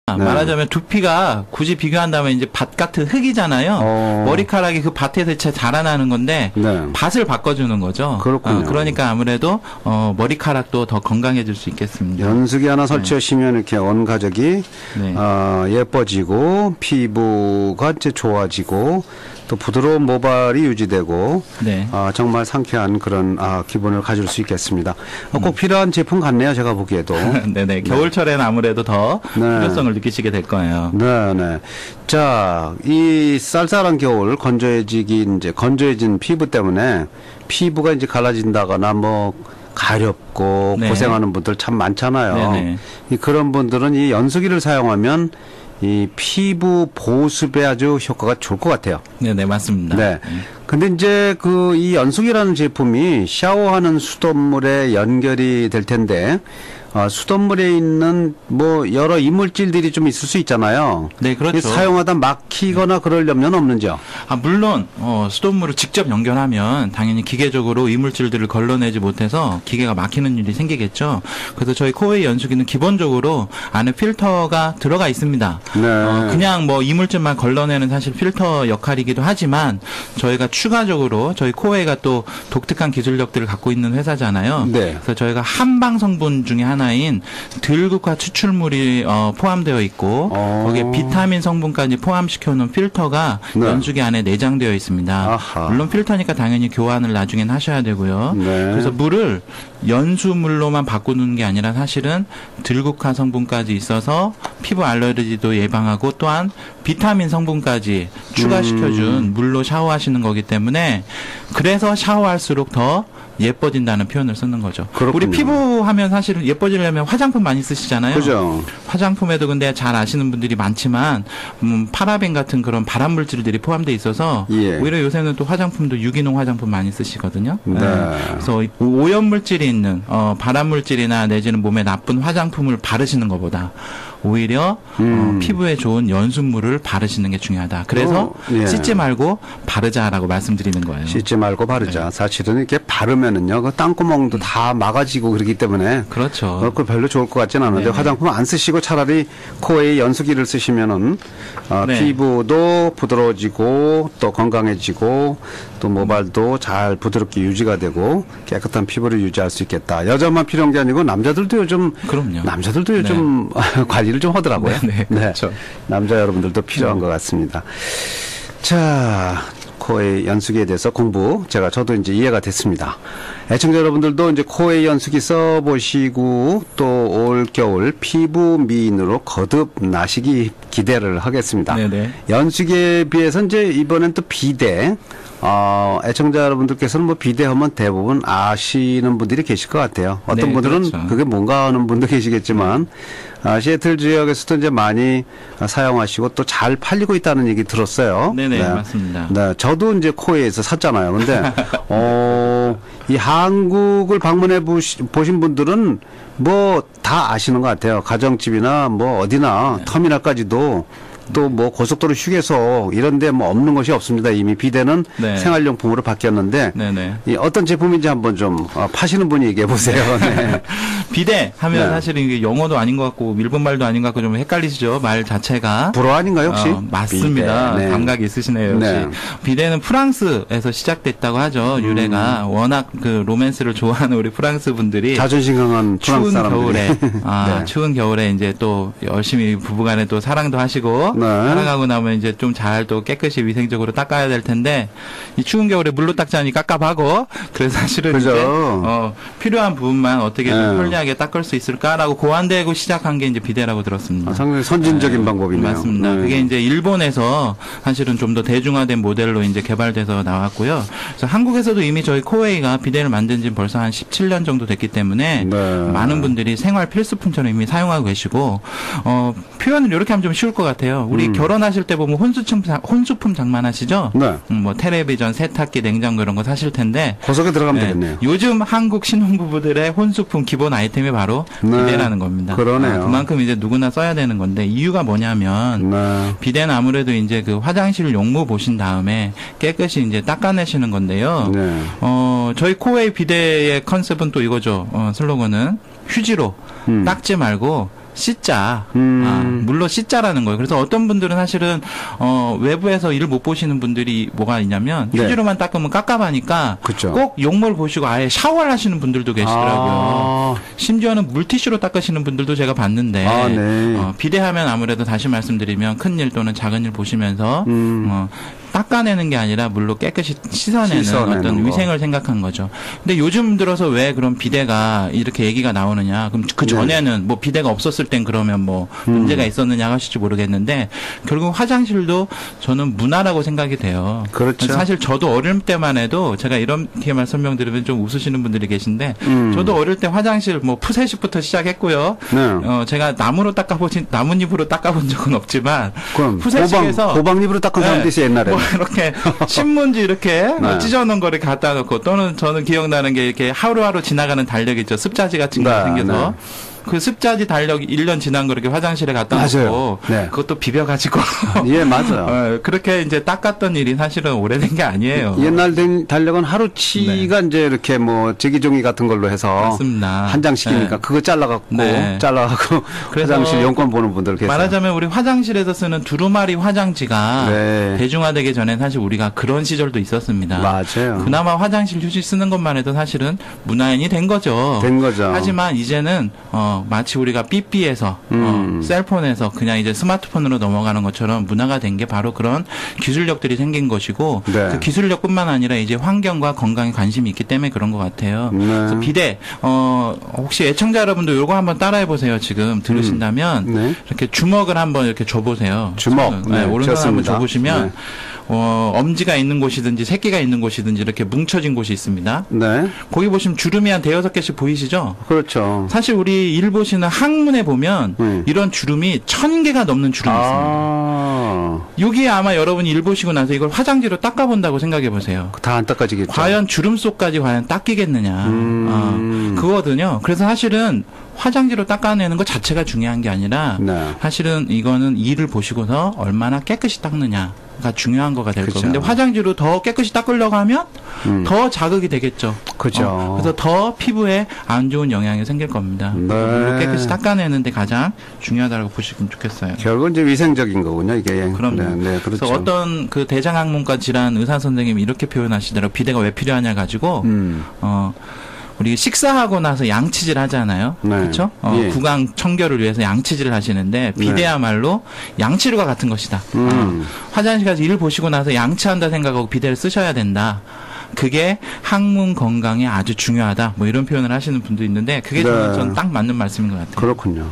네. 말하자면 두피가 굳이 비교한다면 이제 밭 같은 흙이잖아요. 머리카락이 그 밭에서 자라나는 건데 네. 밭을 바꿔주는 거죠. 그렇군요. 그러니까 아무래도 머리카락도 더 건강해질 수 있겠습니다. 연수기 하나 설치하시면 이렇게 온 가족이 네. 예뻐지고 피부가 이제 좋아지고 또 부드러운 모발이 유지되고 네. 정말 상쾌한 그런 기분을 가질 수 있겠습니다. 꼭 필요한 제품 같네요. 제가 보기에도. 네네. 겨울철에는 아무래도 더 네. 필요성을 느끼시게 될 거예요. 네네. 자, 이 쌀쌀한 겨울 건조해진 피부 때문에 피부가 이제 갈라진다거나 뭐 가렵고 네. 고생하는 분들 참 많잖아요. 네네. 그런 분들은 이 연수기를 사용하면 이 피부 보습에 아주 효과가 좋을 것 같아요. 네네, 맞습니다. 네. 근데 이제 이 연수기라는 제품이 샤워하는 수돗물에 연결이 될 텐데, 수돗물에 있는 뭐 여러 이물질들이 좀 있을 수 있잖아요. 네, 그렇죠. 사용하다 막히거나 그럴 염려는 없는지요? 물론 수돗물을 직접 연결하면 당연히 기계적으로 이물질들을 걸러내지 못해서 기계가 막히는 일이 생기겠죠. 그래서 저희 코웨이 연수기는 기본적으로 안에 필터가 들어가 있습니다. 네. 그냥 뭐 이물질만 걸러내는 사실 필터 역할이기도 하지만 저희가 추가적으로 저희 코웨이가 또 독특한 기술력들을 갖고 있는 회사잖아요. 네. 그래서 저희가 한방 성분 중에 하나인 들국화 추출물이 포함되어 있고 거기에 비타민 성분까지 포함시켜 놓은 필터가 네. 연수기 안에 내장되어 있습니다. 아하. 물론 필터니까 당연히 교환을 나중엔 하셔야 되고요. 네. 그래서 물을 연수물로만 바꾸는 게 아니라 사실은 들국화 성분까지 있어서 피부 알레르기도 예방하고 또한 비타민 성분까지 추가시켜준 물로 샤워하시는 거기 때문에 그래서 샤워할수록 더 예뻐진다는 표현을 쓰는 거죠. 그렇군요. 우리 피부 하면 사실은 예뻐지려면 화장품 많이 쓰시잖아요. 그죠. 화장품에도 근데 잘 아시는 분들이 많지만 파라벤 같은 그런 발암 물질들이 포함되어 있어서 예. 오히려 요새는 또 화장품도 유기농 화장품 많이 쓰시거든요. 네. 그래서 오염 물질이 있는 발암 물질이나 내지는 몸에 나쁜 화장품을 바르시는 것보다 오히려 피부에 좋은 연수물을 바르시는 게 중요하다. 그래서 예. 씻지 말고 바르자라고 말씀드리는 거예요. 씻지 말고 바르자. 사실은 이렇게 바르면은요, 그 땅구멍도 다 막아지고 그러기 때문에. 그렇죠. 그거 별로 좋을 것 같지는 않은데, 네네. 화장품 안 쓰시고 차라리 코웨이 연수기를 쓰시면은, 네. 피부도 부드러워지고, 또 건강해지고, 또 모발도 잘 부드럽게 유지가 되고, 깨끗한 피부를 유지할 수 있겠다. 여자만 필요한 게 아니고, 남자들도 요즘, 그럼요. 남자들도 요즘 관리를 좀 하더라고요. 네, 그렇죠. 남자 여러분들도 필요한 것 같습니다. 자, 코웨이 연수기에 대해서 저도 이제 이해가 됐습니다. 애청자 여러분들도 이제 코웨이 연수기 써보시고 또 올 겨울 피부 미인으로 거듭 나시기 기대를 하겠습니다. 네네. 연수기에 비해서 이제 이번엔 또 비데, 애청자 여러분들께서는 뭐 비대하면 대부분 아시는 분들이 계실 것 같아요. 어떤 네, 분들은 그렇죠. 그게 뭔가 하는 분도 계시겠지만, 시애틀 지역에서도 이제 많이 사용하시고 또 잘 팔리고 있다는 얘기 들었어요. 네네, 맞습니다. 네, 저도 이제 코웨이에서 샀잖아요. 근데, 이 한국을 방문해 보신 분들은 뭐 다 아시는 것 같아요. 가정집이나 뭐 어디나 터미널까지도 또 뭐 고속도로 휴게소 이런데 뭐 없는 것이 없습니다. 이미 비데는 네. 생활용품으로 바뀌었는데 네네. 이 어떤 제품인지 한번 좀 파시는 분이 얘기해 보세요. 네. 비데 하면 네. 사실은 이게 영어도 아닌 것 같고 일본말도 아닌 것 같고 좀 헷갈리시죠? 말 자체가. 불어 아닌가요 혹시? 맞습니다. 비데. 네. 감각이 있으시네요. 역시. 네. 비데는 프랑스에서 시작됐다고 하죠. 유래가 워낙 그 로맨스를 좋아하는 우리 프랑스 분들이 자존심 강한 프랑스 추운 사람들이. 겨울에 네. 추운 겨울에 이제 또 열심히 부부간에 또 사랑도 하시고 네. 살아가고 나면 이제 좀 잘 또 깨끗이 위생적으로 닦아야 될 텐데 이 추운 겨울에 물로 닦자니 깝깝하고 그래서 사실은 그죠. 이제 필요한 부분만 어떻게 좀 네. 편리하게 닦을 수 있을까라고 고안되고 시작한 게 이제 비데라고 들었습니다. 상당히 선진적인 방법이네요. 맞습니다. 네. 그게 이제 일본에서 사실은 좀 더 대중화된 모델로 이제 개발돼서 나왔고요. 그래서 한국에서도 이미 저희 코웨이가 비데를 만든 지 벌써 한 17년 정도 됐기 때문에 네. 많은 분들이 생활 필수품처럼 이미 사용하고 계시고 표현을 이렇게 하면 좀 쉬울 것 같아요. 우리 결혼하실 때 보면 혼수품 장만하시죠? 네. 뭐 텔레비전, 세탁기, 냉장고 이런 거 사실 텐데 고속에 들어가면 네. 되겠네요. 요즘 한국 신혼부부들의 혼수품 기본 아이템이 바로 네. 비데라는 겁니다. 그러네요. 그만큼 이제 누구나 써야 되는 건데 이유가 뭐냐면 네. 비데는 아무래도 이제 그 화장실 용무 보신 다음에 깨끗이 이제 닦아내시는 건데요. 네. 저희 코웨이 비데의 컨셉은 또 이거죠. 슬로건은 휴지로 닦지 말고 C자. 물로 C자라는 거예요. 그래서 어떤 분들은 사실은 외부에서 일 못 보시는 분들이 뭐가 있냐면 휴지로만 닦으면 깝깝하니까 그쵸. 꼭 용물 보시고 아예 샤워를 하시는 분들도 계시더라고요. 심지어는 물티슈로 닦으시는 분들도 제가 봤는데 네. 비대하면 아무래도 다시 말씀드리면 큰 일 또는 작은 일 보시면서 닦아내는 게 아니라 물로 깨끗이 씻어내는 어떤 거. 위생을 생각한 거죠. 근데 요즘 들어서 왜 그런 비대가 이렇게 얘기가 나오느냐. 그럼 그 전에는 뭐 비대가 없었을 땐 그러면 뭐 문제가 있었느냐 하실지 모르겠는데 결국 화장실도 저는 문화라고 생각이 돼요. 그렇죠. 사실 저도 어릴 때만 해도 제가 이렇게만 설명드리면 좀 웃으시는 분들이 계신데 저도 어릴 때 화장실 뭐 푸세식부터 시작했고요. 네. 제가 나뭇잎으로 닦아본 적은 없지만 그럼 푸세식에서 호박잎으로 닦은 사람도 있어요, 옛날에. 뭐 이렇게 신문지 이렇게 찢어놓은 거를 갖다 놓고 또는 저는 기억나는 게 이렇게 하루하루 지나가는 달력 있죠. 습자지 같은 거 생겨서 그 습자지 달력 1년 지난 거 이렇게 화장실에 갖다 놓고 그것도 비벼가지고 예, 맞아요. 그렇게 이제 닦았던 일이 사실은 오래된 게 아니에요. 옛날 된 달력은 하루치가 이제 이렇게 뭐 제기종이 같은 걸로 해서 맞습니다. 한 장씩이니까 그거 잘라갖고 화장실 용건 보는 분들 계세요. 말하자면 우리 화장실에서 쓰는 두루마리 화장지가 대중화되기 전에 사실 우리가 그런 시절도 있었습니다. 맞아요. 그나마 화장실 휴지 쓰는 것만 해도 사실은 문화인이 된 거죠. 하지만 이제는 마치 우리가 삐삐에서 셀폰에서 그냥 이제 스마트폰으로 넘어가는 것처럼 문화가 된 게 바로 그런 기술력들이 생긴 것이고 그 기술력뿐만 아니라 이제 환경과 건강에 관심이 있기 때문에 그런 것 같아요. 그래서 비대 혹시 애청자 여러분도 요거 한번 따라해 보세요. 지금 들으신다면 이렇게 주먹을 한번 이렇게 줘보세요. 주먹. 오른손 한번 줘보시면 엄지가 있는 곳이든지 새끼가 있는 곳이든지 이렇게 뭉쳐진 곳이 있습니다. 거기 보시면 주름이 한 5-6개씩 보이시죠? 그렇죠. 사실 우리 일 보시는 학문에 보면 이런 주름이 1000개가 넘는 주름이 있습니다. 여기에 아마 여러분이 일 보시고 나서 이걸 화장지로 닦아본다고 생각해 보세요. 다 안 닦아지겠죠. 과연 주름 속까지 과연 닦이겠느냐. 그거거든요. 그래서 사실은 화장지로 닦아내는 것 자체가 중요한 게 아니라 사실은 이거는 이를 보시고서 얼마나 깨끗이 닦느냐가 중요한 거가 될 거예요. 근데 화장지로 더 깨끗이 닦으려고 하면 더 자극이 되겠죠. 그죠. 그래서 더 피부에 안 좋은 영향이 생길 겁니다. 물로 깨끗이 닦아내는데 가장 중요하다고 보시면 좋겠어요. 결국은 이제 위생적인 거군요, 이게. 그럼요. 그렇죠. 그래서 어떤 그 대장학문과 질환 의사 선생님이 이렇게 표현하시더라고요. 비대가 왜 필요하냐 가지고 우리 식사하고 나서 양치질 하잖아요. 그렇죠? 구강 청결을 위해서 양치질을 하시는데 비대야말로 양치류와 같은 것이다. 화장실 가서 일 보시고 나서 양치한다 생각하고 비대를 쓰셔야 된다. 그게 항문 건강에 아주 중요하다. 뭐 이런 표현을 하시는 분도 있는데 그게 저는 딱 맞는 말씀인 것 같아요. 그렇군요.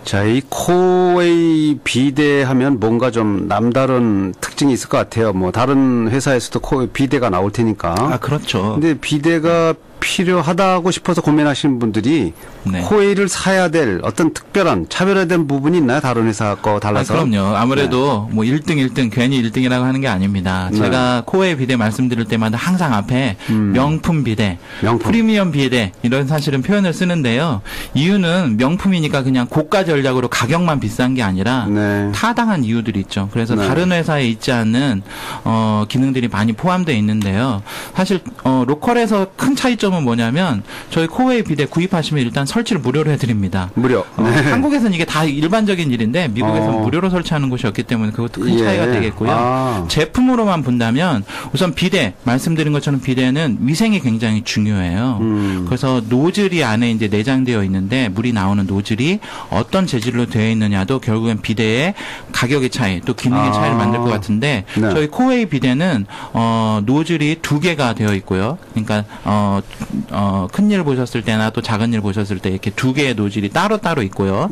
자, 이 코웨이 비대하면 뭔가 좀 남다른 특징이 있을 것 같아요. 뭐 다른 회사에서도 코웨이 비대가 나올 테니까. 그렇죠. 근데 비대가 필요하다고 싶어서 고민하시는 분들이 코웨이를 사야 될 어떤 특별한 차별화된 부분이 있나요? 다른 회사 거 달라서? 그럼요. 아무래도 뭐 1등 괜히 1등이라고 하는 게 아닙니다. 제가 코웨이 비대 말씀드릴 때마다 항상 앞에 명품 비대, 프리미엄 비대 이런 사실은 표현을 쓰는데요. 이유는 명품이니까 그냥 고가 전략으로 가격만 비싼 게 아니라 타당한 이유들이 있죠. 그래서 다른 회사에 있지 않는 기능들이 많이 포함되어 있는데요. 사실 로컬에서 큰 차이점은 뭐냐면 저희 코웨이 비대 구입하시면 일단 설치를 무료로 해드립니다. 무료. 한국에서는 이게 다 일반적인 일인데 미국에서는 무료로 설치하는 곳이었기 때문에 그것도 큰 차이가 되겠고요. 제품으로만 본다면 우선 비대 말씀드린 것처럼 비대는 위생이 굉장히 중요해요. 그래서 노즐이 안에 이제 내장되어 있는데 물이 나오는 노즐이 어떤 재질로 되어 있느냐도 결국엔 비대의 가격의 차이 또 기능의 차이를 만들 것 같은데 저희 코웨이 비대는 노즐이 2개가 되어 있고요. 그러니까 큰 일 보셨을 때나 또 작은 일 보셨을 때 이렇게 2개의 노즐이 따로따로 있고요.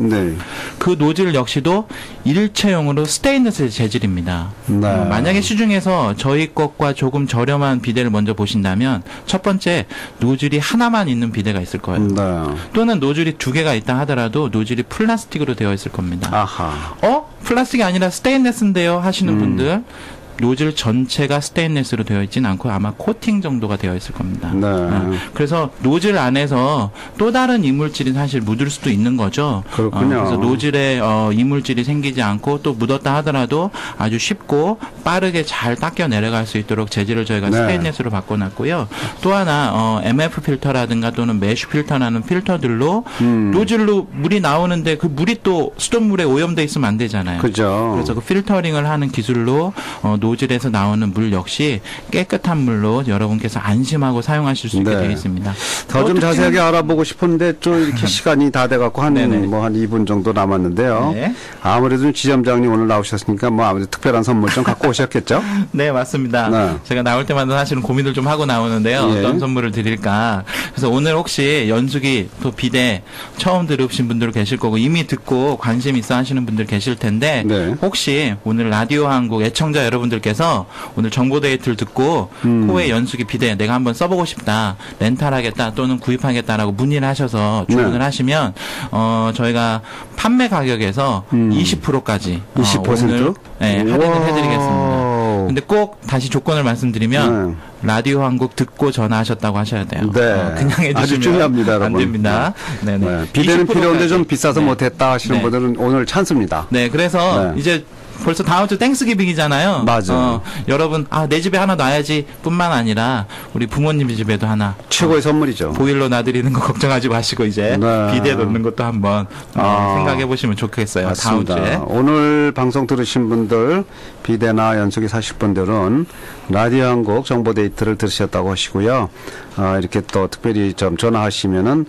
그 노즐 역시도 일체형으로 스테인리스 재질입니다. 만약에 시중에서 저희 것과 조금 저렴한 비대를 먼저 보신다면 첫 번째 노즐이 하나만 있는 비대가 있을 거예요. 또는 노즐이 2개가 있다 하더라도 노즐이 플라스틱으로 되어 있을 겁니다. 플라스틱이 아니라 스테인리스인데요 하시는 분들 노즐 전체가 스테인리스로 되어 있지는 않고 아마 코팅 정도가 되어 있을 겁니다. 네. 그래서 노즐 안에서 또 다른 이물질이 사실 묻을 수도 있는 거죠. 그렇군요. 그래서 노즐에 이물질이 생기지 않고 또 묻었다 하더라도 아주 쉽고 빠르게 잘 닦여 내려갈 수 있도록 재질을 저희가 네. 스테인리스로 바꿔놨고요. 또 하나 MF 필터라든가 또는 메쉬 필터라는 필터들로 노즐로 물이 나오는데 그 물이 또 수돗물에 오염돼 있으면 안 되잖아요. 그죠. 그래서 그 필터링을 하는 기술로 노즐에서 나오는 물 역시 깨끗한 물로 여러분께서 안심하고 사용하실 수 있게 네. 되어 있습니다. 더 좀 자세하게 알아보고 싶은데 좀 이렇게 시간이 다 돼갖고 한 2분 정도 남았는데요. 네. 아무래도 지점장님 오늘 나오셨으니까 뭐 아무래도 특별한 선물 좀 갖고 오셨겠죠? 네, 맞습니다. 네. 제가 나올 때마다 사실은 고민을 좀 하고 나오는데요. 예. 어떤 선물을 드릴까. 그래서 오늘 혹시 연수기 또 비대 처음 들으신 분들 계실 거고 이미 듣고 관심 있어 하시는 분들 계실 텐데 네. 혹시 오늘 라디오 한국 애청자 여러분들께서 오늘 정보데이트를 듣고 코웨이 연수기 비대 내가 한번 써보고 싶다. 렌탈하겠다 또는 구입하겠다라고 문의를 하셔서 주문을 네. 하시면 저희가 판매 가격에서 20%까지 20%? 오늘 할인을 우와. 해드리겠습니다. 근데 꼭 다시 조건을 말씀드리면 네. 라디오 한국 듣고 전화하셨다고 하셔야 돼요. 네. 그냥 해주시면 아주 중요합니다, 여러분. 안 됩니다. 네네. 네. 비대는 필요한데 좀 비싸서 네. 못했다 하시는 네. 분들은 오늘 찬스입니다. 네, 그래서 네. 이제 벌써 다음 주 땡스기빙이잖아요. 맞아요. 여러분, 내 집에 하나 놔야지 뿐만 아니라 우리 부모님 집에도 하나 최고의 선물이죠. 보일러 놔드리는 거 걱정하지 마시고 이제 네. 비대 놓는 것도 한번 생각해 보시면 좋겠어요. 맞습니다. 다음 주에. 오늘 방송 들으신 분들 비대나 연수기 사실 분들은 라디오 한국 정보데이트를 들으셨다고 하시고요. 이렇게 또 특별히 좀 전화하시면은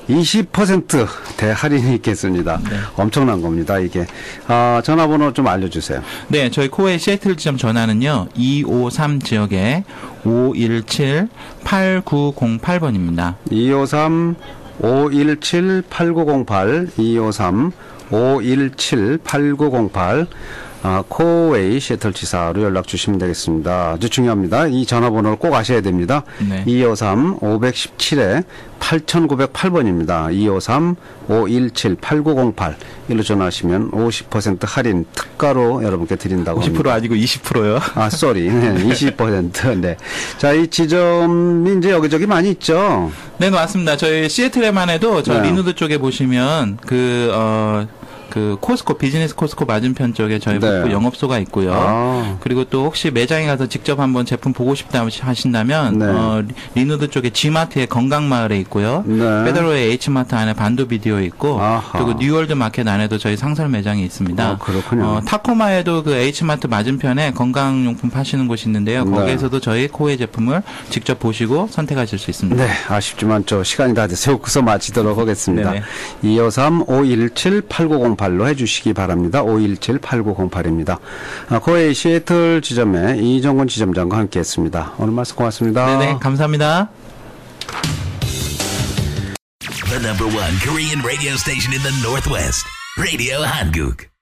20% 대할인이 있겠습니다. 네. 엄청난 겁니다, 이게. 전화번호 좀 알려주세요. 네, 저희 코웨이 시애틀 지점 전화는요, 253 지역에 517-8908번입니다. 253-517-8908, 253-517-8908, 코웨이 시애틀 지사로 연락 주시면 되겠습니다. 아주 중요합니다. 이 전화번호를 꼭 아셔야 됩니다. 네. 253-517-8908번입니다. 253-517-8908 일로 전화하시면 50% 할인 특가로 여러분께 드린다고 50% 합니다. 아니고 20%요. 쏘리. 네, 20%. 네. 자, 이 지점이 이제 여기저기 많이 있죠? 네, 맞습니다. 저희 시애틀에만 해도 저 네. 리누드 쪽에 보시면 그 코스코, 비즈니스 코스코 맞은편 쪽에 저희 네. 북부 영업소가 있고요. 그리고 또 혹시 매장에 가서 직접 한번 제품 보고 싶다 하신다면, 네. 리누드 쪽에 G마트의 건강마을에 있고요. 네. 페더로의 H마트 안에 반도 비디오 있고, 아하. 그리고 뉴월드 마켓 안에도 저희 상설 매장이 있습니다. 그렇군요. 타코마에도 그 H마트 맞은편에 건강용품 파시는 곳이 있는데요. 네. 거기에서도 저희 코웨이 제품을 직접 보시고 선택하실 수 있습니다. 네, 아쉽지만 시간이 다 돼서 여기서 마치도록 하겠습니다. 네네. 253-517-8908로 해주시기 바랍니다. 517-8908입니다. 코웨이 시애틀 지점의 이정권 지점장과 함께했습니다. 오늘 말씀 고맙습니다. 네네, 감사합니다. The number one Korean radio station in the Northwest, Radio Hanguk.